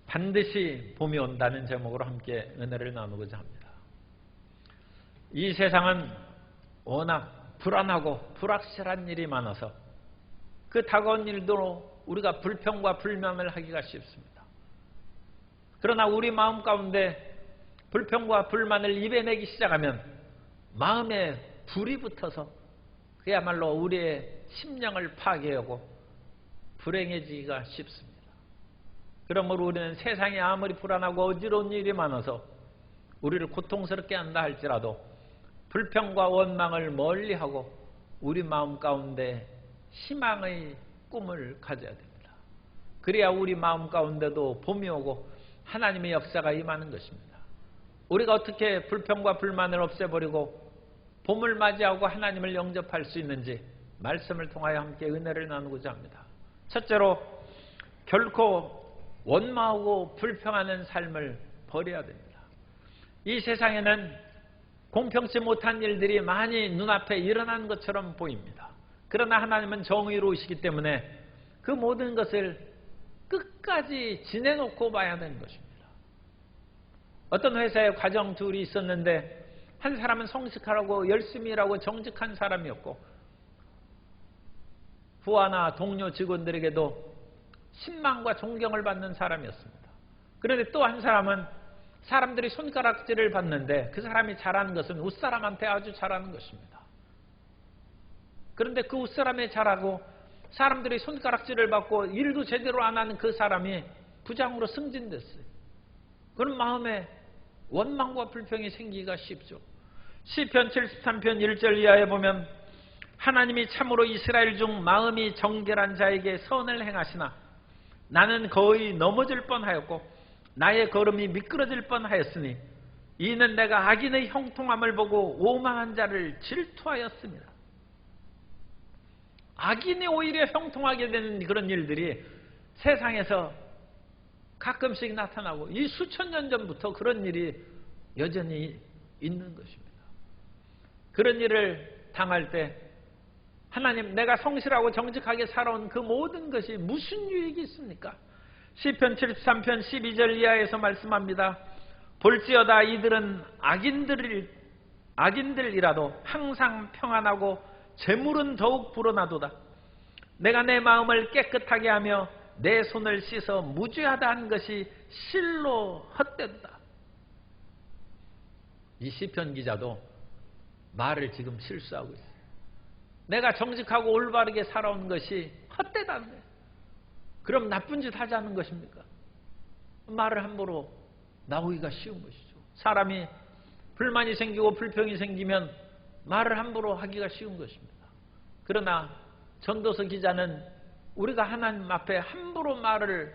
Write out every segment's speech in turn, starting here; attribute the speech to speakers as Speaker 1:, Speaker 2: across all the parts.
Speaker 1: 반드시 봄이 온다는 제목으로 함께 은혜를 나누고자 합니다. 이 세상은 워낙 불안하고 불확실한 일이 많아서 그 다가온 일도 우리가 불평과 불만을 하기가 쉽습니다. 그러나 우리 마음 가운데 불평과 불만을 입에 내기 시작하면 마음에 불이 붙어서 그야말로 우리의 심령을 파괴하고 불행해지기가 쉽습니다. 그러므로 우리는 세상에 아무리 불안하고 어지러운 일이 많아서 우리를 고통스럽게 한다 할지라도 불평과 원망을 멀리하고 우리 마음 가운데 희망의 꿈을 가져야 됩니다. 그래야 우리 마음 가운데도 봄이 오고 하나님의 역사가 임하는 것입니다. 우리가 어떻게 불평과 불만을 없애버리고 봄을 맞이하고 하나님을 영접할 수 있는지 말씀을 통하여 함께 은혜를 나누고자 합니다. 첫째로 결코 원망하고 불평하는 삶을 버려야 됩니다. 이 세상에는 공평치 못한 일들이 많이 눈앞에 일어나는 것처럼 보입니다. 그러나 하나님은 정의로우시기 때문에 그 모든 것을 끝까지 지내놓고 봐야 되는 것입니다. 어떤 회사에 과정 둘이 있었는데 한 사람은 성실하고 열심히 일하고 정직한 사람이었고 부하나 동료 직원들에게도 신망과 존경을 받는 사람이었습니다. 그런데 또 한 사람은 사람들이 손가락질을 받는데 그 사람이 잘하는 것은 윗사람한테 아주 잘하는 것입니다. 그런데 그 윗사람이 잘하고 사람들이 손가락질을 받고 일도 제대로 안 하는 그 사람이 부장으로 승진됐어요. 그런 마음에 원망과 불평이 생기기가 쉽죠. 시편 73편 1절 이하에 보면 하나님이 참으로 이스라엘 중 마음이 정결한 자에게 선을 행하시나 나는 거의 넘어질 뻔하였고 나의 걸음이 미끄러질 뻔하였으니 이는 내가 악인의 형통함을 보고 오만한 자를 질투하였습니다. 악인이 오히려 형통하게 되는 그런 일들이 세상에서 가끔씩 나타나고 이 수천 년 전부터 그런 일이 여전히 있는 것입니다. 그런 일을 당할 때 하나님, 내가 성실하고 정직하게 살아온 그 모든 것이 무슨 유익이 있습니까? 시편 73편 12절 이하에서 말씀합니다. 볼지어다 이들은 악인들이라도 항상 평안하고 재물은 더욱 불어나도다. 내가 내 마음을 깨끗하게 하며 내 손을 씻어 무죄하다 한 것이 실로 헛되다. 이 시편 기자도 말을 지금 실수하고 있어요. 내가 정직하고 올바르게 살아온 것이 헛되다는 거예요. 그럼 나쁜 짓 하자는 것입니까? 말을 함부로 나오기가 쉬운 것이죠. 사람이 불만이 생기고 불평이 생기면 말을 함부로 하기가 쉬운 것입니다. 그러나 전도서 기자는 우리가 하나님 앞에 함부로 말을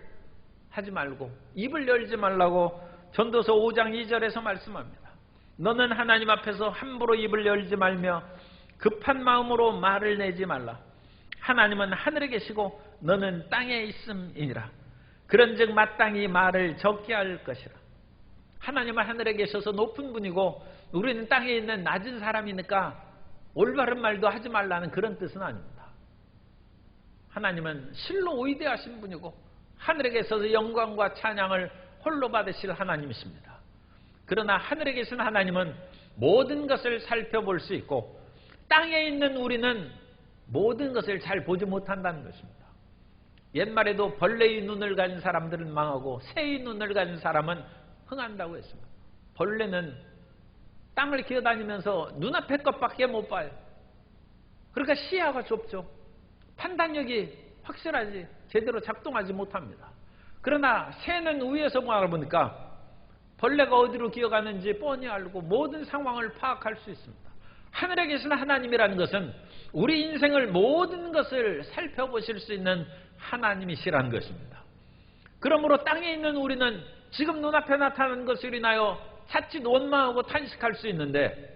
Speaker 1: 하지 말고 입을 열지 말라고 전도서 5장 2절에서 말씀합니다. 너는 하나님 앞에서 함부로 입을 열지 말며 급한 마음으로 말을 내지 말라. 하나님은 하늘에 계시고 너는 땅에 있음이니라. 그런즉 마땅히 말을 적게 할 것이라. 하나님은 하늘에 계셔서 높은 분이고 우리는 땅에 있는 낮은 사람이니까 올바른 말도 하지 말라는 그런 뜻은 아닙니다. 하나님은 실로 위대하신 분이고 하늘에 계셔서 영광과 찬양을 홀로 받으실 하나님이십니다. 그러나 하늘에 계신 하나님은 모든 것을 살펴볼 수 있고 땅에 있는 우리는 모든 것을 잘 보지 못한다는 것입니다. 옛말에도 벌레의 눈을 가진 사람들은 망하고 새의 눈을 가진 사람은 흥한다고 했습니다. 벌레는 땅을 기어다니면서 눈앞의 것밖에 못 봐요. 그러니까 시야가 좁죠. 판단력이 확실하지 제대로 작동하지 못합니다. 그러나 새는 위에서 바라보니까 벌레가 어디로 기어가는지 뻔히 알고 모든 상황을 파악할 수 있습니다. 하늘에 계신 하나님이라는 것은 우리 인생을 모든 것을 살펴보실 수 있는 하나님이시라는 것입니다. 그러므로 땅에 있는 우리는 지금 눈앞에 나타나는 것을 인하여 자칫 원망하고 탄식할 수 있는데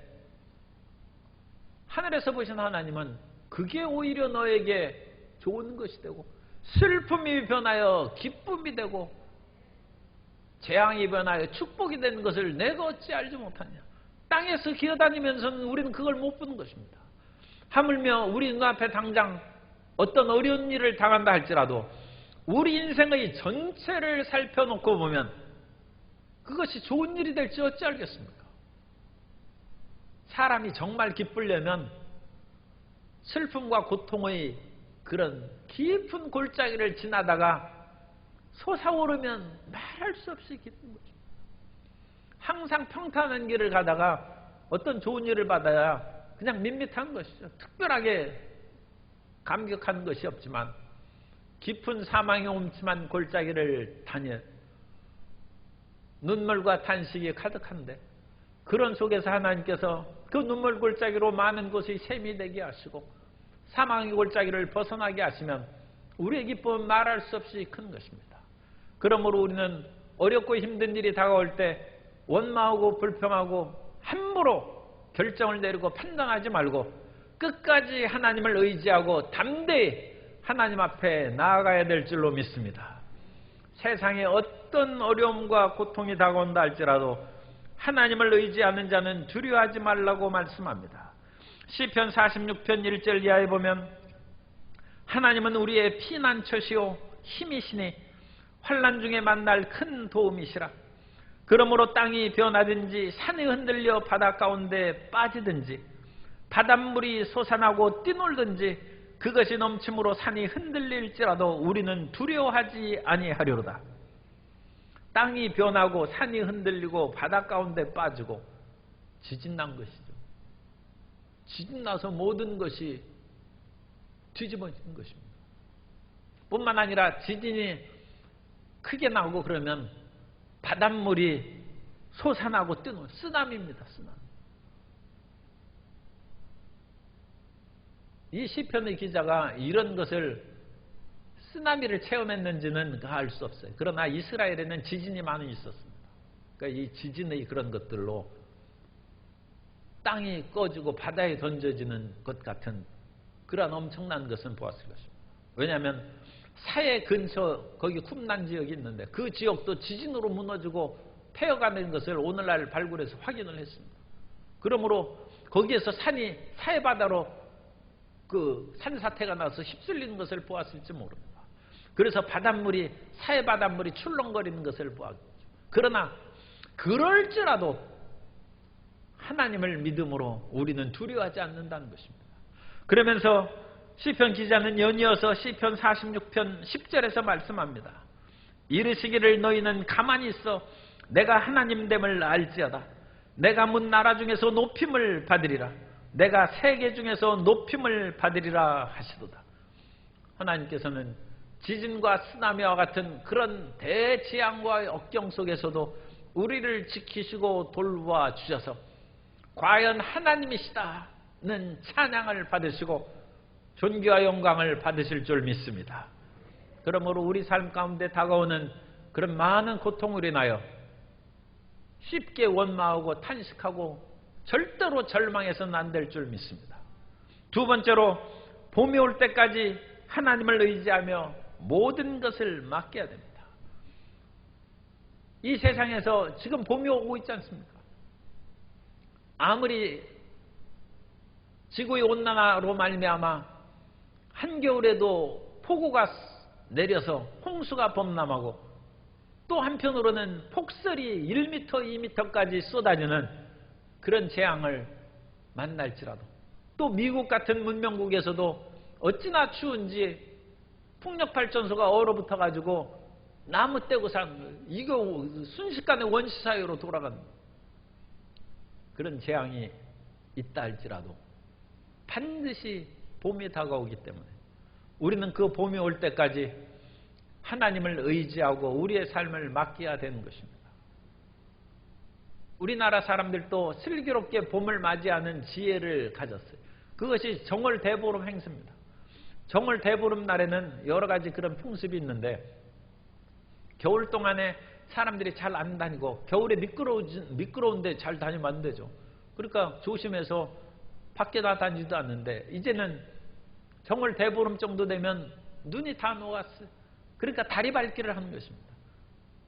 Speaker 1: 하늘에서 보신 하나님은 그게 오히려 너에게 좋은 것이 되고 슬픔이 변하여 기쁨이 되고 재앙이 변하여 축복이 되는 것을 내가 어찌 알지 못하냐. 땅에서 기어다니면서는 우리는 그걸 못 보는 것입니다. 하물며 우리 눈앞에 당장 어떤 어려운 일을 당한다 할지라도 우리 인생의 전체를 살펴놓고 보면 그것이 좋은 일이 될지 어찌 알겠습니까? 사람이 정말 기쁘려면 슬픔과 고통의 그런 깊은 골짜기를 지나다가 솟아오르면 말할 수 없이 기쁜 거죠. 항상 평탄한 길을 가다가 어떤 좋은 일을 받아야 그냥 밋밋한 것이죠. 특별하게 감격한 것이 없지만 깊은 사망의 옴침한 골짜기를 다녀 눈물과 탄식이 가득한데 그런 속에서 하나님께서 그 눈물 골짜기로 많은 곳이 샘이 되게 하시고 사망의 골짜기를 벗어나게 하시면 우리의 기쁨은 말할 수 없이 큰 것입니다. 그러므로 우리는 어렵고 힘든 일이 다가올 때 원망하고 불평하고 함부로 결정을 내리고 판단하지 말고 끝까지 하나님을 의지하고 담대히 하나님 앞에 나아가야 될 줄로 믿습니다. 세상에 어떤 어려움과 고통이 다가온다 할지라도 하나님을 의지하는 자는 두려워하지 말라고 말씀합니다. 시편 46편 1절 이하에 보면 하나님은 우리의 피난처시오 힘이시니 환난 중에 만날 큰 도움이시라. 그러므로 땅이 변하든지 산이 흔들려 바다 가운데 빠지든지 바닷물이 솟아나고 뛰놀든지 그것이 넘침으로 산이 흔들릴지라도 우리는 두려워하지 아니하리로다. 땅이 변하고 산이 흔들리고 바다 가운데 빠지고 지진 난 것이죠. 지진 나서 모든 것이 뒤집어진 것입니다. 뿐만 아니라 지진이 크게 나오고 그러면 바닷물이 솟아나고 뜨는 쓰나미입니다. 쓰나미. 이 시편의 기자가 이런 것을 쓰나미를 체험했는지는 알 수 없어요. 그러나 이스라엘에는 지진이 많이 있었습니다. 그러니까 이 지진의 그런 것들로 땅이 꺼지고 바다에 던져지는 것 같은 그런 엄청난 것은 보았을 것입니다. 왜냐하면 사해 근처 거기 쿰난 지역이 있는데 그 지역도 지진으로 무너지고 폐허가는 것을 오늘날 발굴해서 확인을 했습니다. 그러므로 거기에서 산이 사해바다로 그 산사태가 나서 휩쓸리는 것을 보았을지 모릅니다. 그래서 바닷물이 사해바닷물이 출렁거리는 것을 보았죠. 그러나 그럴지라도 하나님을 믿음으로 우리는 두려워하지 않는다는 것입니다. 그러면서 시편 기자는 연이어서 시편 46편 10절에서 말씀합니다. 이르시기를 너희는 가만히 있어 내가 하나님됨을 알지어다. 내가 문 나라 중에서 높임을 받으리라. 내가 세계 중에서 높임을 받으리라 하시도다. 하나님께서는 지진과 쓰나미와 같은 그런 대지양과 역경 속에서도 우리를 지키시고 돌보아 주셔서 과연 하나님이시다는 찬양을 받으시고 존귀와 영광을 받으실 줄 믿습니다. 그러므로 우리 삶 가운데 다가오는 그런 많은 고통으로 인하여 쉽게 원망하고 탄식하고 절대로 절망해서는 안 될 줄 믿습니다. 두 번째로 봄이 올 때까지 하나님을 의지하며 모든 것을 맡겨야 됩니다. 이 세상에서 지금 봄이 오고 있지 않습니까? 아무리 지구의 온난화로 말미암아 한겨울에도 폭우가 내려서 홍수가 범람하고 또 한편으로는 폭설이 1m, 2m까지 쏟아지는 그런 재앙을 만날지라도 또 미국 같은 문명국에서도 어찌나 추운지 풍력발전소가 얼어붙어 가지고 나무 떼고 사는 거예요. 이거 순식간에 원시 사회로 돌아가는 그런 재앙이 있다 할지라도 반드시 봄이 다가오기 때문에 우리는 그 봄이 올 때까지 하나님을 의지하고 우리의 삶을 맡겨야 되는 것입니다. 우리나라 사람들도 슬기롭게 봄을 맞이하는 지혜를 가졌어요. 그것이 정월 대보름 행사입니다. 정월 대보름 날에는 여러 가지 그런 풍습이 있는데 겨울 동안에 사람들이 잘 안 다니고 겨울에 미끄러운데 잘 다니면 안 되죠. 그러니까 조심해서 밖에 나다니지도 않는데 이제는 정월 대보름 정도 되면 눈이 다 녹았어요. 그러니까 다리밟기를 하는 것입니다.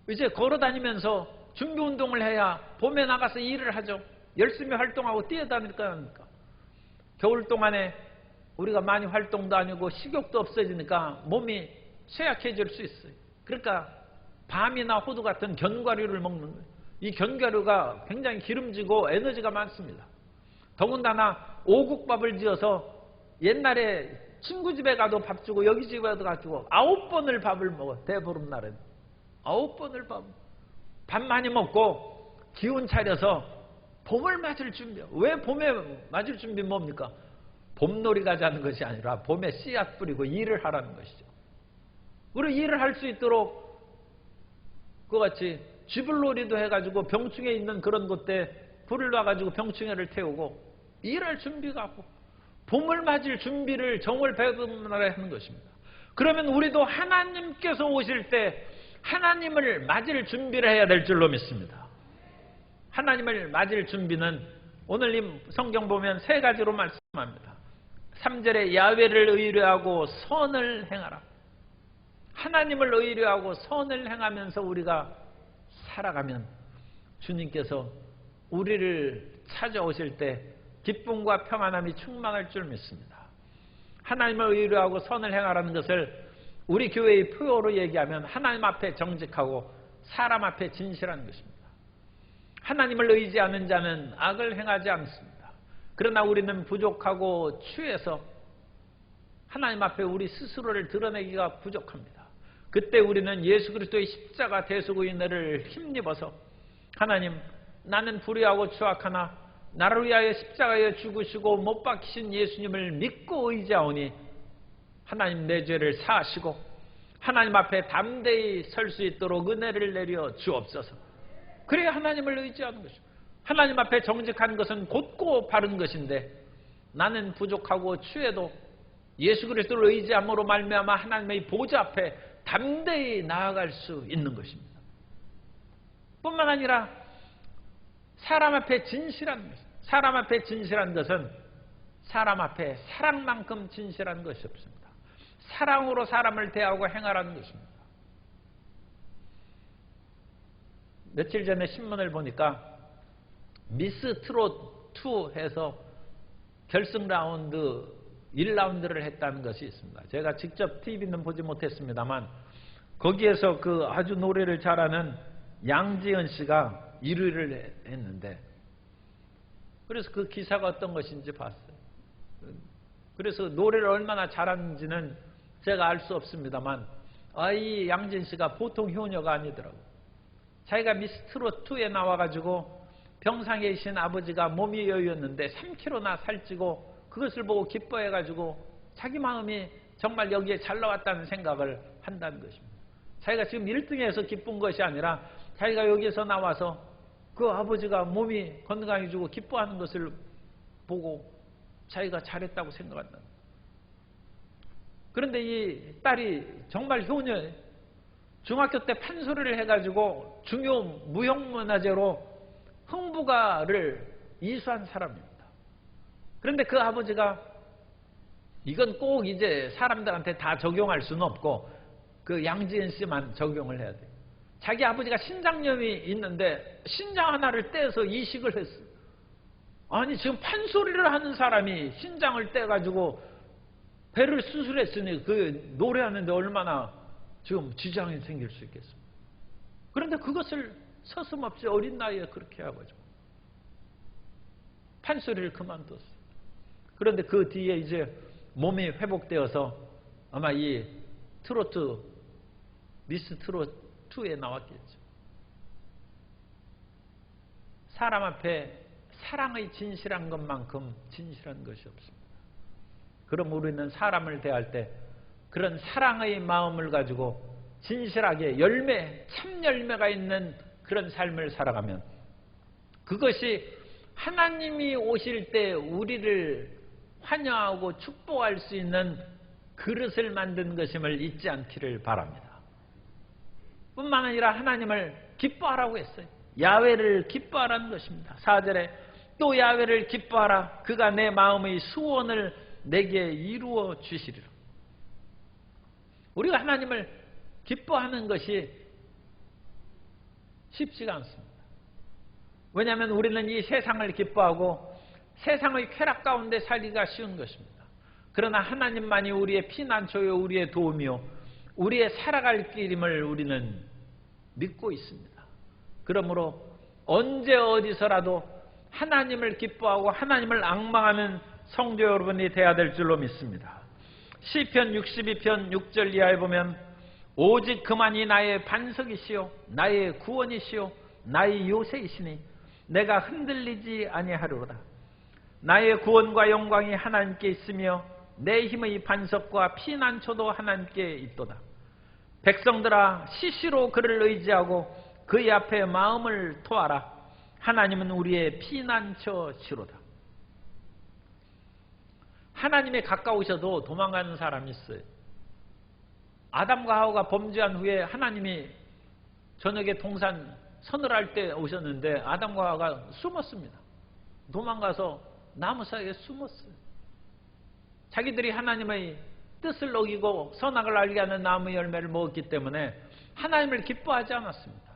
Speaker 1: 이제 걸어다니면서 준비운동을 해야 봄에 나가서 일을 하죠. 열심히 활동하고 뛰어다니까 합니까? 겨울 동안에 우리가 많이 활동도 아니고 식욕도 없어지니까 몸이 쇠약해질 수 있어요. 그러니까 밤이나 호두 같은 견과류를 먹는 거예요. 이 견과류가 굉장히 기름지고 에너지가 많습니다. 더군다나 오국밥을 지어서 옛날에 친구 집에 가도 밥 주고 여기 집에 가도 가지고 9번을 밥을 먹어. 대보름날은 9번을 밥 많이 먹고 기운 차려서 봄을 맞을 준비. 왜 봄에 맞을 준비 뭡니까? 봄놀이 가자는 것이 아니라 봄에 씨앗 뿌리고 일을 하라는 것이죠. 우리 일을 할 수 있도록 그같이 쥐불놀이도 해가지고 병충해 있는 그런 곳에 불을 놔가지고 병충해를 태우고 일할 준비가 하고 봄을 맞을 준비를 정월 배음날에 하는 것입니다. 그러면 우리도 하나님께서 오실 때 하나님을 맞을 준비를 해야 될 줄로 믿습니다. 하나님을 맞을 준비는 오늘 이 성경 보면 세 가지로 말씀합니다. 3절에 야훼를 의뢰하고 선을 행하라. 하나님을 의뢰하고 선을 행하면서 우리가 살아가면 주님께서 우리를 찾아오실 때 기쁨과 평안함이 충만할 줄 믿습니다. 하나님을 의뢰하고 선을 행하라는 것을 우리 교회의 표어로 얘기하면 하나님 앞에 정직하고 사람 앞에 진실한 것입니다. 하나님을 의지하는 자는 악을 행하지 않습니다. 그러나 우리는 부족하고 취해서 하나님 앞에 우리 스스로를 드러내기가 부족합니다. 그때 우리는 예수 그리스도의 십자가 대속의 은혜를 힘입어서 하나님, 나는 불의하고 추악하나 나를 위하여 십자가에 죽으시고 못 박히신 예수님을 믿고 의지하오니 하나님 내 죄를 사하시고 하나님 앞에 담대히 설 수 있도록 은혜를 내려 주옵소서. 그래야 하나님을 의지하는 것이죠. 하나님 앞에 정직한 것은 곧고 바른 것인데 나는 부족하고 취해도 예수 그리스도를 의지함으로 말미암아 하나님의 보좌 앞에 담대히 나아갈 수 있는 것입니다. 뿐만 아니라 사람 앞에 진실한 것, 사람 앞에 진실한 것은 사람 앞에 사랑만큼 진실한 것이 없습니다. 사랑으로 사람을 대하고 행하라는 것입니다. 며칠 전에 신문을 보니까 미스 트롯 2 해서 결승 라운드 1라운드를 했다는 것이 있습니다. 제가 직접 TV는 보지 못했습니다만 거기에서 그 아주 노래를 잘하는 양지은 씨가 1위를 했는데 그래서 그 기사가 어떤 것인지 봤어요. 그래서 노래를 얼마나 잘하는지는 제가 알 수 없습니다만 이 양지은 씨가 보통 효녀가 아니더라고요. 자기가 미스 트롯 2에 나와가지고 병상에 계신 아버지가 몸이 여유였는데 3kg나 살찌고 그것을 보고 기뻐해가지고 자기 마음이 정말 여기에 잘 나왔다는 생각을 한다는 것입니다. 자기가 지금 1등에서 기쁜 것이 아니라 자기가 여기에서 나와서 그 아버지가 몸이 건강해지고 기뻐하는 것을 보고 자기가 잘했다고 생각한다. 그런데 이 딸이 정말 효녀예요. 중학교 때 판소리를 해가지고 중요 무형문화재로 흥부가를 이수한 사람입니다. 그런데 그 아버지가 이건 꼭 이제 사람들한테 다 적용할 수는 없고 그 양지은 씨만 적용을 해야 돼요. 자기 아버지가 신장염이 있는데 신장 하나를 떼서 이식을 했어요. 아니 지금 판소리를 하는 사람이 신장을 떼가지고 배를 수술했으니 그 노래하는데 얼마나 지금 지장이 생길 수 있겠습니까? 그런데 그것을 서슴없이 어린 나이에 그렇게 해가지고 판소리를 그만뒀어요. 그런데 그 뒤에 이제 몸이 회복되어서 아마 이 트로트, 미스 트로트 2에 나왔겠죠. 사람 앞에 사랑의 진실한 것만큼 진실한 것이 없습니다. 그럼 우리는 사람을 대할 때 그런 사랑의 마음을 가지고 진실하게 열매, 참 열매가 있는 그런 삶을 살아가면 그것이 하나님이 오실 때 우리를 환영하고 축복할 수 있는 그릇을 만든 것임을 잊지 않기를 바랍니다. 뿐만 아니라 하나님을 기뻐하라고 했어요. 야훼를 기뻐하라는 것입니다. 4절에 또 야훼를 기뻐하라. 그가 내 마음의 소원을 내게 이루어 주시리라. 우리가 하나님을 기뻐하는 것이 쉽지가 않습니다. 왜냐하면 우리는 이 세상을 기뻐하고 세상의 쾌락 가운데 살기가 쉬운 것입니다. 그러나 하나님만이 우리의 피난처요 우리의 도움이요 우리의 살아갈 길임을 우리는 믿고 있습니다. 그러므로 언제 어디서라도 하나님을 기뻐하고 하나님을 앙망하는 성도 여러분이 되어야 될 줄로 믿습니다. 시편 62편 6절 이하에 보면 오직 그만이 나의 반석이시요 나의 구원이시요 나의 요새이시니 내가 흔들리지 아니하리로다. 나의 구원과 영광이 하나님께 있으며 내 힘의 반석과 피난처도 하나님께 있도다. 백성들아 시시로 그를 의지하고 그의 앞에 마음을 토하라. 하나님은 우리의 피난처시로다. 하나님에 가까우셔도 도망가는 사람이 있어요. 아담과 하와가 범죄한 후에 하나님이 저녁에 동산 서늘할 때 오셨는데 아담과 하와가 숨었습니다. 도망가서 나무 사이에 숨었어요. 자기들이 하나님의 뜻을 어기고 선악을 알게 하는 나무 열매를 먹었기 때문에 하나님을 기뻐하지 않았습니다.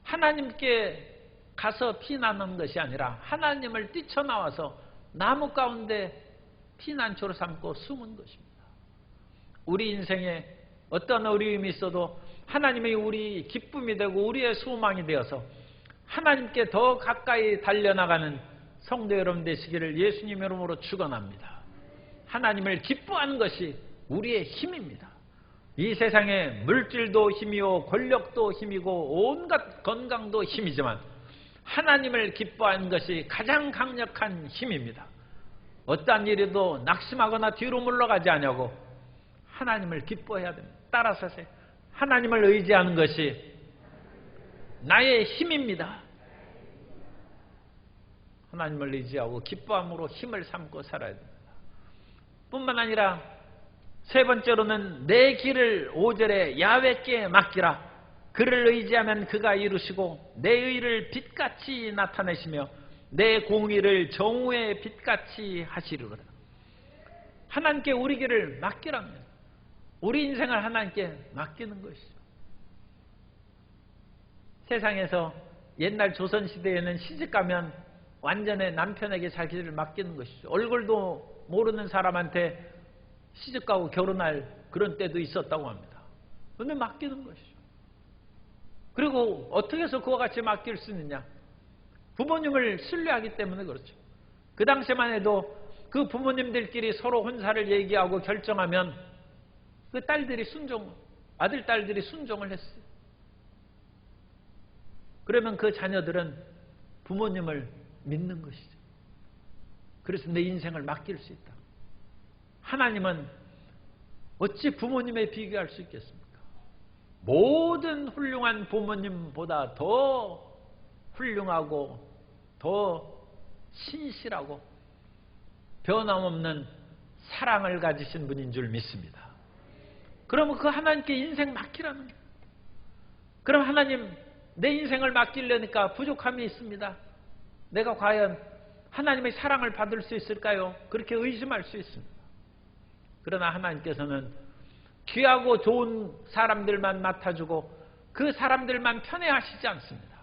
Speaker 1: 하나님께 가서 피난하는 것이 아니라 하나님을 뛰쳐나와서 나무 가운데 피난처로 삼고 숨은 것입니다. 우리 인생에 어떤 어려움이 있어도 하나님이 우리 기쁨이 되고 우리의 소망이 되어서 하나님께 더 가까이 달려나가는 성도 여러분 되시기를 예수님 이름으로 축원합니다. 하나님을 기뻐하는 것이 우리의 힘입니다. 이 세상에 물질도 힘이요 권력도 힘이고 온갖 건강도 힘이지만 하나님을 기뻐하는 것이 가장 강력한 힘입니다. 어떠한 일에도 낙심하거나 뒤로 물러가지 않냐고 하나님을 기뻐해야 됩니다. 따라서 하나님을 의지하는 것이 나의 힘입니다. 하나님을 의지하고 기뻐함으로 힘을 삼고 살아야 됩니다. 뿐만 아니라 세 번째로는 내 길을 5절에 야훼께 맡기라. 그를 의지하면 그가 이루시고 내 의를 빛같이 나타내시며 내 공의를 정오의 빛같이 하시리로다. 하나님께 우리 길을 맡기랍니다. 우리 인생을 하나님께 맡기는 것이죠. 세상에서 옛날 조선시대에는 시집가면 완전히 남편에게 자기를 맡기는 것이죠. 얼굴도 모르는 사람한테 시집가고 결혼할 그런 때도 있었다고 합니다. 그런데 맡기는 것이죠. 그리고 어떻게 해서 그와 같이 맡길 수 있느냐? 부모님을 신뢰하기 때문에 그렇죠. 그 당시만 해도 그 부모님들끼리 서로 혼사를 얘기하고 결정하면 그 딸들이 아들, 딸들이 순종을 했어요. 그러면 그 자녀들은 부모님을 믿는 것이죠. 그래서 내 인생을 맡길 수 있다. 하나님은 어찌 부모님에 비교할 수 있겠습니까? 모든 훌륭한 부모님보다 더 훌륭하고 더 신실하고 변함없는 사랑을 가지신 분인 줄 믿습니다. 그러면 그 하나님께 인생 맡기라는 거예요. 그럼 하나님 내 인생을 맡기려니까 부족함이 있습니다. 내가 과연 하나님의 사랑을 받을 수 있을까요? 그렇게 의심할 수 있습니다. 그러나 하나님께서는 귀하고 좋은 사람들만 맡아주고 그 사람들만 편애하시지 않습니다.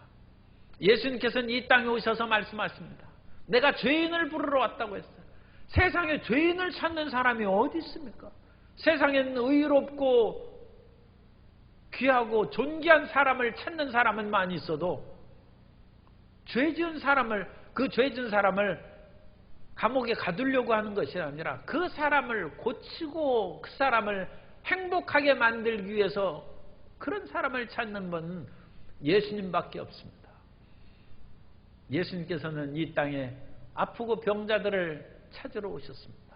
Speaker 1: 예수님께서는 이 땅에 오셔서 말씀하십니다. 내가 죄인을 부르러 왔다고 했어요. 세상에 죄인을 찾는 사람이 어디 있습니까? 세상에는 의롭고 귀하고 존귀한 사람을 찾는 사람은 많이 있어도 죄 지은 사람을 감옥에 가두려고 하는 것이 아니라 그 사람을 고치고 그 사람을 행복하게 만들기 위해서 그런 사람을 찾는 분은 예수님밖에 없습니다. 예수님께서는 이 땅에 아프고 병자들을 찾으러 오셨습니다.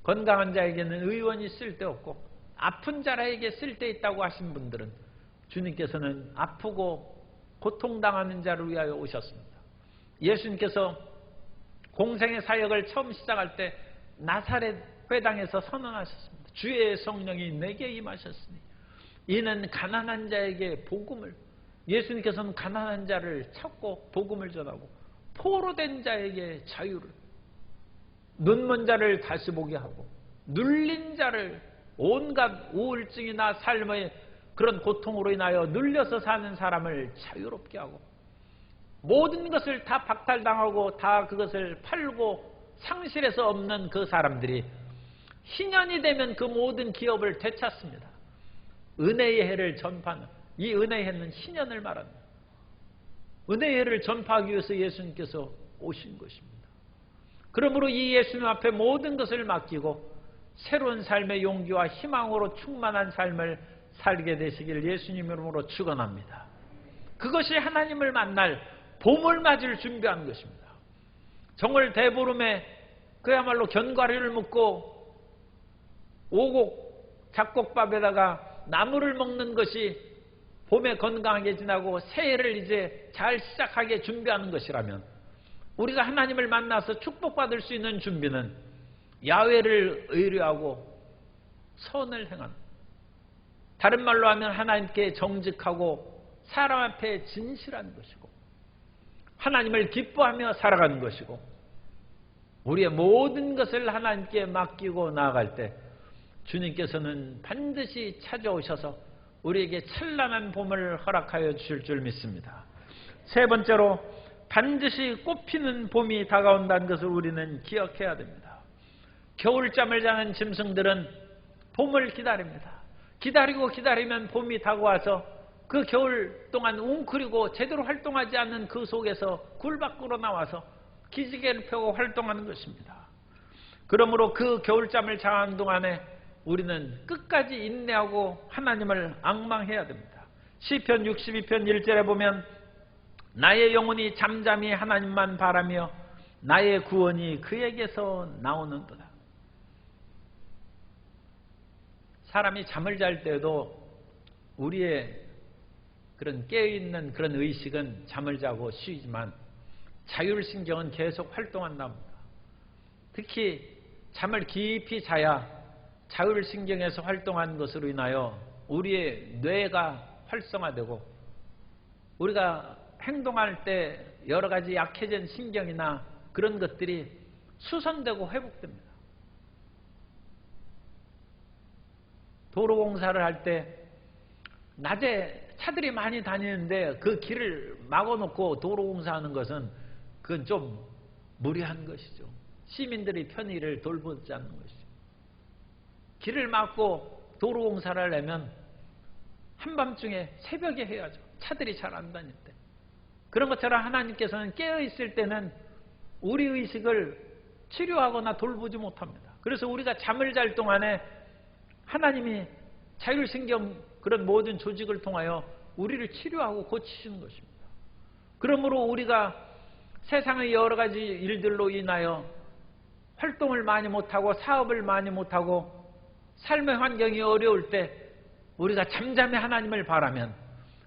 Speaker 1: 건강한 자에게는 의원이 쓸데없고 아픈 자에게 쓸데있다고 하신 분들은 주님께서는 아프고 고통당하는 자를 위하여 오셨습니다. 예수님께서 공생의 사역을 처음 시작할 때 나사렛 회당에서 선언하셨습니다. 주의 성령이 내게 임하셨으니 이는 가난한 자에게 복음을, 예수님께서는 가난한 자를 찾고 복음을 전하고 포로된 자에게 자유를, 눈먼 자를 다시 보게 하고 눌린 자를, 온갖 우울증이나 삶의 그런 고통으로 인하여 눌려서 사는 사람을 자유롭게 하고 모든 것을 다 박탈당하고 다 그것을 팔고 상실해서 없는 그 사람들이 희년이 되면 그 모든 기업을 되찾습니다. 은혜의 해를 전파하는, 이 은혜의 해는 희년을 말합니다. 은혜의 해를 전파하기 위해서 예수님께서 오신 것입니다. 그러므로 이 예수님 앞에 모든 것을 맡기고 새로운 삶의 용기와 희망으로 충만한 삶을 살게 되시길 예수님 이름으로 축원합니다. 그것이 하나님을 만날 봄을 맞을 준비하는 것입니다. 정월 대보름에 그야말로 견과류를 먹고 오곡 잡곡밥에다가 나물을 먹는 것이 봄에 건강하게 지나고 새해를 이제 잘 시작하게 준비하는 것이라면, 우리가 하나님을 만나서 축복받을 수 있는 준비는 야훼를 의뢰하고 선을 행하는, 다른 말로 하면 하나님께 정직하고 사람 앞에 진실한 것이고 하나님을 기뻐하며 살아가는 것이고, 우리의 모든 것을 하나님께 맡기고 나아갈 때 주님께서는 반드시 찾아오셔서 우리에게 찬란한 봄을 허락하여 주실 줄 믿습니다. 세 번째로, 반드시 꽃피는 봄이 다가온다는 것을 우리는 기억해야 됩니다. 겨울잠을 자는 짐승들은 봄을 기다립니다. 기다리고 기다리면 봄이 다가와서 그 겨울 동안 웅크리고 제대로 활동하지 않는 그 속에서 굴 밖으로 나와서 기지개를 펴고 활동하는 것입니다. 그러므로 그 겨울잠을 자는 동안에 우리는 끝까지 인내하고 하나님을 앙망해야 됩니다. 시편 62편 1절에 보면 나의 영혼이 잠잠히 하나님만 바라며 나의 구원이 그에게서 나오는도다. 사람이 잠을 잘 때도 우리의 그런 깨어있는 그런 의식은 잠을 자고 쉬지만 자율신경은 계속 활동한답니다. 특히 잠을 깊이 자야 자율신경에서 활동하는 것으로 인하여 우리의 뇌가 활성화되고 우리가 행동할 때 여러 가지 약해진 신경이나 그런 것들이 수선되고 회복됩니다. 도로공사를 할 때 낮에 차들이 많이 다니는데 그 길을 막아놓고 도로공사하는 것은 그건 좀 무리한 것이죠. 시민들의 편의를 돌보지 않는 것이죠. 길을 막고 도로공사를 하려면 한밤중에 새벽에 해야죠. 차들이 잘 안 다닐 때. 그런 것처럼 하나님께서는 깨어있을 때는 우리 의식을 치료하거나 돌보지 못합니다. 그래서 우리가 잠을 잘 동안에 하나님이 자율신경 그런 모든 조직을 통하여 우리를 치료하고 고치시는 것입니다. 그러므로 우리가 세상의 여러 가지 일들로 인하여 활동을 많이 못하고 사업을 많이 못하고 삶의 환경이 어려울 때 우리가 잠잠히 하나님을 바라면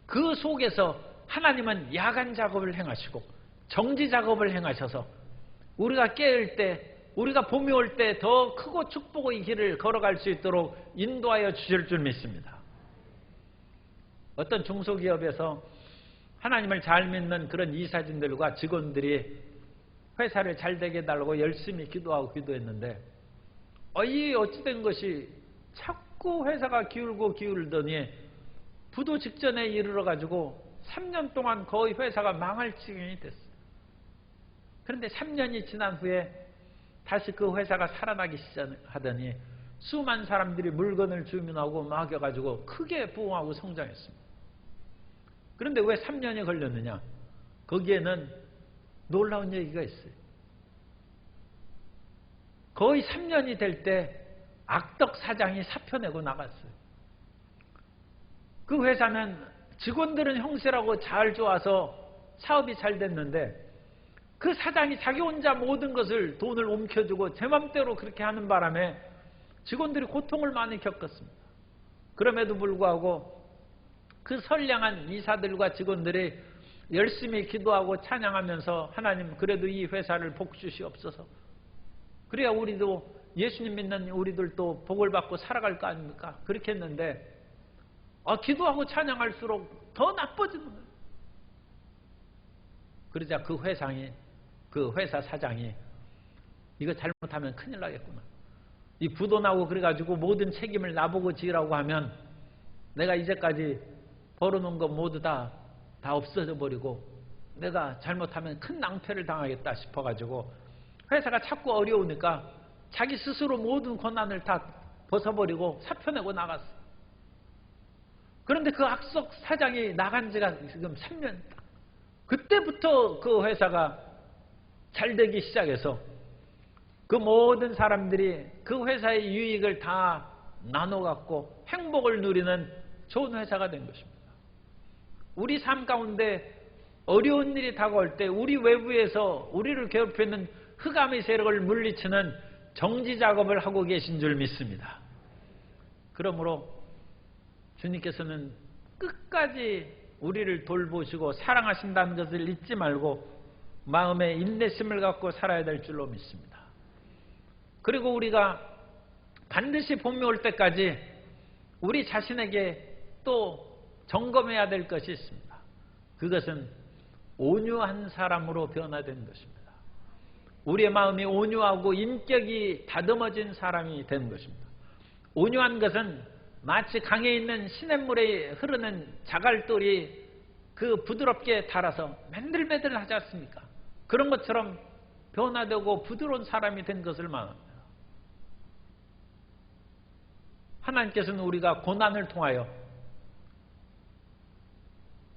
Speaker 1: 그 속에서 하나님은 야간 작업을 행하시고 정지 작업을 행하셔서 우리가 깨을 때 우리가 봄이 올 때 더 크고 축복의 길을 걸어갈 수 있도록 인도하여 주실 줄 믿습니다. 어떤 중소기업에서 하나님을 잘 믿는 그런 이사진들과 직원들이 회사를 잘 되게 해달라고 열심히 기도하고 기도했는데 이 어찌된 것이 자꾸 회사가 기울더니 부도 직전에 이르러 가지고 3년 동안 거의 회사가 망할 지경이 됐어요. 그런데 3년이 지난 후에 다시 그 회사가 살아나기 시작하더니 수많은 사람들이 물건을 주문하고 막여가지고 크게 부흥하고 성장했습니다. 그런데 왜 3년이 걸렸느냐? 거기에는 놀라운 얘기가 있어요. 거의 3년이 될 때 악덕 사장이 사표 내고 나갔어요. 그 회사는 직원들은 형세라고 잘 좋아서 사업이 잘 됐는데 그 사장이 자기 혼자 모든 것을 돈을 움켜주고 제 맘대로 그렇게 하는 바람에 직원들이 고통을 많이 겪었습니다. 그럼에도 불구하고 그 선량한 이사들과 직원들이 열심히 기도하고 찬양하면서 하나님 그래도 이 회사를 복 주시옵소서. 그래야 우리도 예수님 믿는 우리들도 복을 받고 살아갈 거 아닙니까? 그렇게 했는데 기도하고 찬양할수록 더 나빠지는 거예요. 그러자 그 회사 사장이 이거 잘못하면 큰일 나겠구나. 이 부도 나고 그래가지고 모든 책임을 나보고 지으라고 하면 내가 이제까지 벌어놓은 거 모두 다 없어져 버리고 내가 잘못하면 큰 낭패를 당하겠다 싶어가지고 회사가 자꾸 어려우니까 자기 스스로 모든 고난을 다 벗어버리고 사표내고 나갔어. 그런데 그 악석 사장이 나간 지가 지금 3년. 그때부터 그 회사가 잘 되기 시작해서 그 모든 사람들이 그 회사의 유익을 다 나눠 갖고 행복을 누리는 좋은 회사가 된 것입니다. 우리 삶 가운데 어려운 일이 다가올 때 우리 외부에서 우리를 괴롭히는 흑암의 세력을 물리치는 정지 작업을 하고 계신 줄 믿습니다. 그러므로 주님께서는 끝까지 우리를 돌보시고 사랑하신다는 것을 잊지 말고 마음에 인내심을 갖고 살아야 될 줄로 믿습니다. 그리고 우리가 반드시 봄이 올 때까지 우리 자신에게 또 점검해야 될 것이 있습니다. 그것은 온유한 사람으로 변화된 것입니다. 우리의 마음이 온유하고 인격이 다듬어진 사람이 되는 것입니다. 온유한 것은 마치 강에 있는 시냇물에 흐르는 자갈돌이 그 부드럽게 닳아서 맨들맨들하지 않습니까? 그런 것처럼 변화되고 부드러운 사람이 된 것을 말합니다. 하나님께서는 우리가 고난을 통하여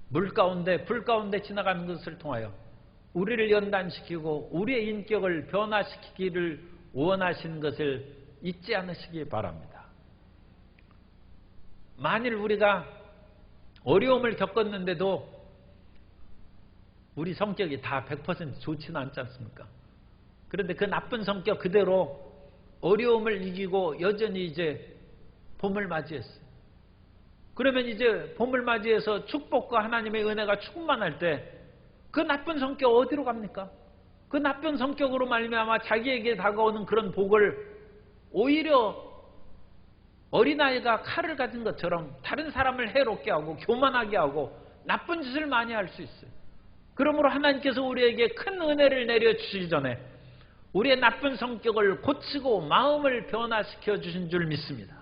Speaker 1: 물 가운데 불 가운데 지나가는 것을 통하여 우리를 연단시키고 우리의 인격을 변화시키기를 원하시는 것을 잊지 않으시기 바랍니다. 만일 우리가 어려움을 겪었는데도 우리 성격이 다 100% 좋지는 않지 않습니까? 그런데 그 나쁜 성격 그대로 어려움을 이기고 여전히 이제 봄을 맞이했어요. 그러면 이제 봄을 맞이해서 축복과 하나님의 은혜가 충만할 때 그 나쁜 성격 어디로 갑니까? 그 나쁜 성격으로 말미암아 자기에게 다가오는 그런 복을 오히려 어린아이가 칼을 가진 것처럼 다른 사람을 해롭게 하고 교만하게 하고 나쁜 짓을 많이 할 수 있어요. 그러므로 하나님께서 우리에게 큰 은혜를 내려주시기 전에 우리의 나쁜 성격을 고치고 마음을 변화시켜 주신 줄 믿습니다.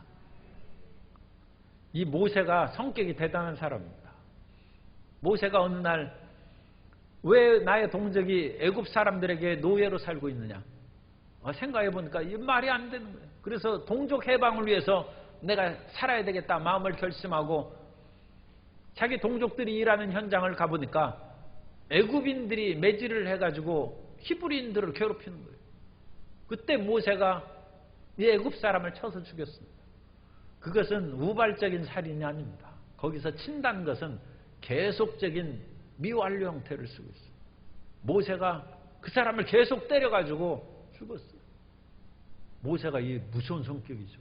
Speaker 1: 이 모세가 성격이 대단한 사람입니다. 모세가 어느 날 왜 나의 동족이 애굽 사람들에게 노예로 살고 있느냐 생각해 보니까 이 말이 안 되는 거예요. 그래서 동족 해방을 위해서 내가 살아야 되겠다 마음을 결심하고 자기 동족들이 일하는 현장을 가보니까 애굽인들이 매질을 해가지고 히브리인들을 괴롭히는 거예요. 그때 모세가 이 애굽 사람을 쳐서 죽였습니다. 그것은 우발적인 살인이 아닙니다. 거기서 친다는 것은 계속적인 미완료 형태를 쓰고 있어요. 모세가 그 사람을 계속 때려가지고 죽었어요. 모세가 이 무서운 성격이죠.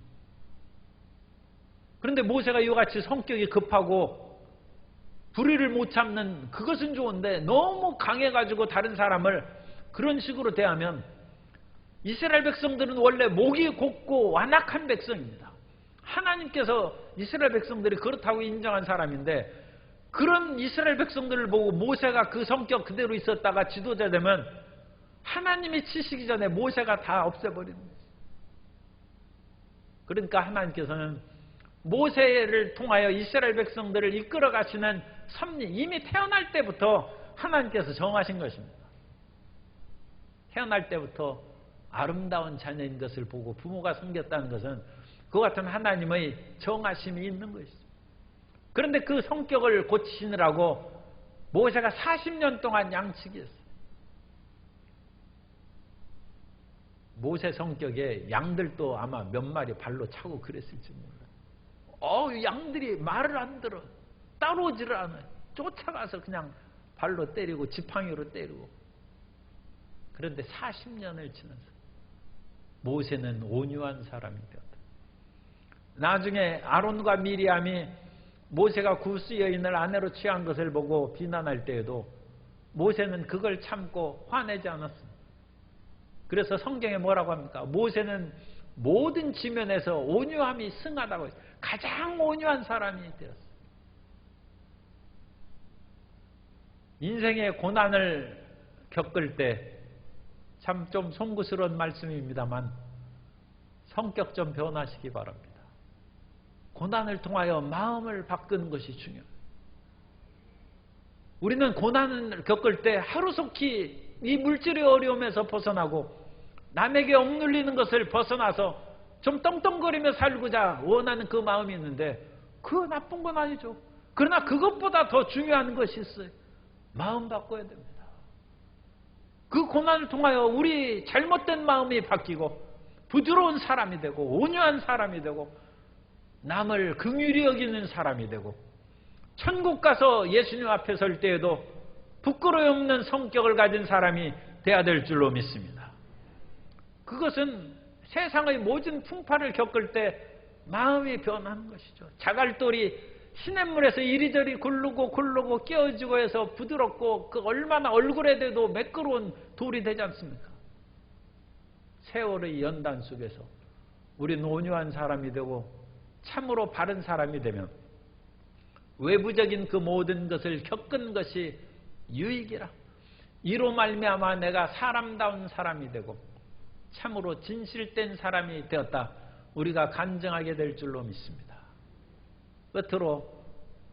Speaker 1: 그런데 모세가 이와 같이 성격이 급하고 불의를 못 참는 그것은 좋은데 너무 강해가지고 다른 사람을 그런 식으로 대하면 이스라엘 백성들은 원래 목이 곱고 완악한 백성입니다. 하나님께서 이스라엘 백성들이 그렇다고 인정한 사람인데 그런 이스라엘 백성들을 보고 모세가 그 성격 그대로 있었다가 지도자 되면 하나님이 치시기 전에 모세가 다 없애버리는 거예요. 그러니까 하나님께서는 모세를 통하여 이스라엘 백성들을 이끌어 가시는 섭리 이미 태어날 때부터 하나님께서 정하신 것입니다. 태어날 때부터 아름다운 자녀인 것을 보고 부모가 섬겼다는 것은 그와 같은 하나님의 정하심이 있는 것이죠. 그런데 그 성격을 고치시느라고 모세가 40년 동안 양치기했어요. 모세 성격에 양들도 아마 몇 마리 발로 차고 그랬을지 몰라요. 양들이 말을 안 들어. 따라오지를 않아요. 쫓아가서 그냥 발로 때리고 지팡이로 때리고. 그런데 40년을 지나서 모세는 온유한 사람이 되었다. 나중에 아론과 미리암이 모세가 구스 여인을 아내로 취한 것을 보고 비난할 때에도 모세는 그걸 참고 화내지 않았습니다. 그래서 성경에 뭐라고 합니까? 모세는 모든 지면에서 온유함이 승하다고 했어요. 가장 온유한 사람이 되었어요. 인생의 고난을 겪을 때 참 좀 송구스러운 말씀입니다만 성격 좀 변화하시기 바랍니다. 고난을 통하여 마음을 바꾸는 것이 중요해요. 우리는 고난을 겪을 때 하루속히 이 물질의 어려움에서 벗어나고 남에게 억눌리는 것을 벗어나서 좀 떵떵거리며 살고자 원하는 그 마음이 있는데 그거 나쁜 건 아니죠. 그러나 그것보다 더 중요한 것이 있어요. 마음 바꿔야 됩니다. 그 고난을 통하여 우리 잘못된 마음이 바뀌고 부드러운 사람이 되고 온유한 사람이 되고 남을 긍휼히 여기는 사람이 되고 천국 가서 예수님 앞에 설 때에도 부끄러움 없는 성격을 가진 사람이 돼야 될 줄로 믿습니다. 그것은 세상의 모든 풍파를 겪을 때 마음이 변하는 것이죠. 자갈돌이 시냇물에서 이리저리 굴르고 끼어지고 해서 부드럽고 그 얼마나 얼굴에 대도 매끄러운 돌이 되지 않습니까? 세월의 연단 속에서 우리는 온유한 사람이 되고 참으로 바른 사람이 되면 외부적인 그 모든 것을 겪은 것이 유익이라. 이로 말미암아 내가 사람다운 사람이 되고 참으로 진실된 사람이 되었다. 우리가 간증하게 될 줄로 믿습니다. 끝으로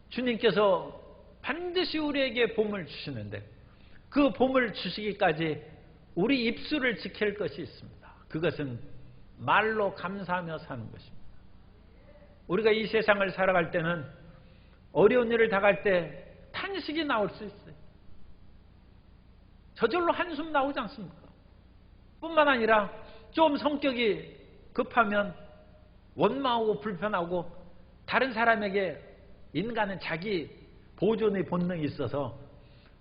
Speaker 1: 주님께서 반드시 우리에게 봄을 주시는데 그 봄을 주시기까지 우리 입술을 지킬 것이 있습니다. 그것은 말로 감사하며 사는 것입니다. 우리가 이 세상을 살아갈 때는 어려운 일을 당할 때 탄식이 나올 수 있어요. 저절로 한숨 나오지 않습니까? 뿐만 아니라 좀 성격이 급하면 원망하고 불편하고 다른 사람에게 인간은 자기 보존의 본능이 있어서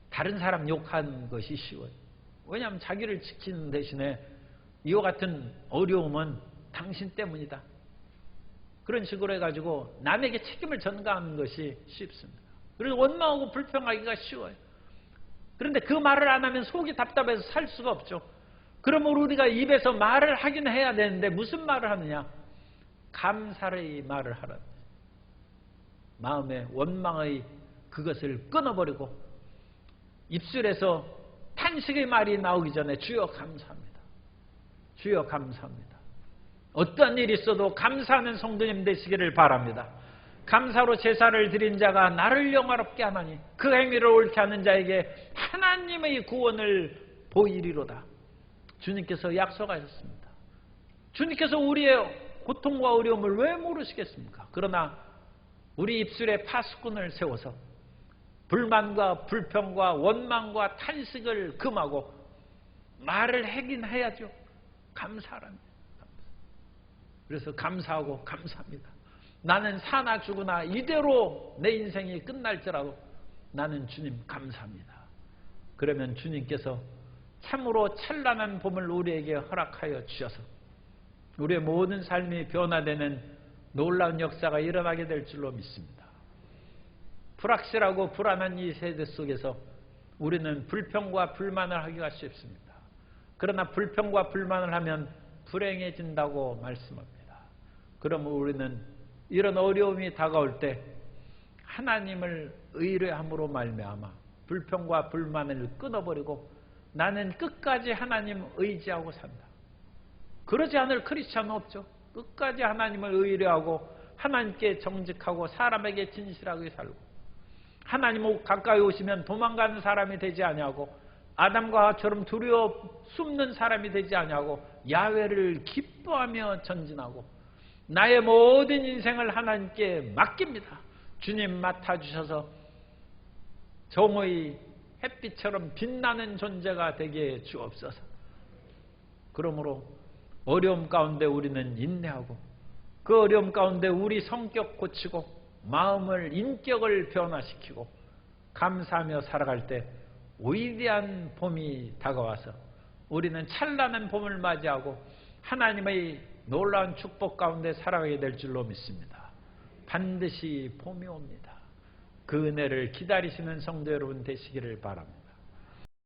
Speaker 1: 다른 사람 욕하는 것이 쉬워요. 왜냐하면 자기를 지키는 대신에 이와 같은 어려움은 당신 때문이다. 그런 식으로 해가지고 남에게 책임을 전가하는 것이 쉽습니다. 그래서 원망하고 불평하기가 쉬워요. 그런데 그 말을 안 하면 속이 답답해서 살 수가 없죠. 그러므로 우리가 입에서 말을 하긴 해야 되는데 무슨 말을 하느냐? 감사의 말을 하라. 마음의 원망의 그것을 끊어버리고 입술에서 탄식의 말이 나오기 전에 주여 감사합니다. 주여 감사합니다. 어떤 일이 있어도 감사하는 성도님 되시기를 바랍니다. 감사로 제사를 드린 자가 나를 영화롭게 하나니 그 행위를 옳게 하는 자에게 하나님의 구원을 보이리로다. 주님께서 약속하셨습니다. 주님께서 우리의 고통과 어려움을 왜 모르시겠습니까? 그러나 우리 입술에 파수꾼을 세워서 불만과 불평과 원망과 탄식을 금하고 말을 하긴 해야죠. 감사랍니다. 그래서 감사하고 감사합니다. 나는 사나 죽으나 이대로 내 인생이 끝날지라도 나는 주님 감사합니다. 그러면 주님께서 참으로 찬란한 봄을 우리에게 허락하여 주셔서 우리의 모든 삶이 변화되는 놀라운 역사가 일어나게 될 줄로 믿습니다. 불확실하고 불안한 이 세대 속에서 우리는 불평과 불만을 하기가 쉽습니다. 그러나 불평과 불만을 하면 불행해진다고 말씀합니다. 그러면 우리는 이런 어려움이 다가올 때 하나님을 의뢰함으로 말미암아 불평과 불만을 끊어버리고 나는 끝까지 하나님 의지하고 산다. 그러지 않을 크리스찬은 없죠. 끝까지 하나님을 의뢰하고 하나님께 정직하고 사람에게 진실하게 살고 하나님 가까이 오시면 도망가는 사람이 되지 아니하고 아담과 하와처럼 두려워 숨는 사람이 되지 아니하고 야훼를 기뻐하며 전진하고 나의 모든 인생을 하나님께 맡깁니다. 주님 맡아주셔서 정의 햇빛처럼 빛나는 존재가 되게 주옵소서. 그러므로 어려움 가운데 우리는 인내하고 그 어려움 가운데 우리 성격 고치고 마음을 인격을 변화시키고 감사하며 살아갈 때 위대한 봄이 다가와서 우리는 찬란한 봄을 맞이하고 하나님의 놀라운 축복 가운데 살아가게 될 줄로 믿습니다. 반드시 봄이 옵니다. 그 은혜를 기다리시는 성도 여러분 되시기를 바랍니다.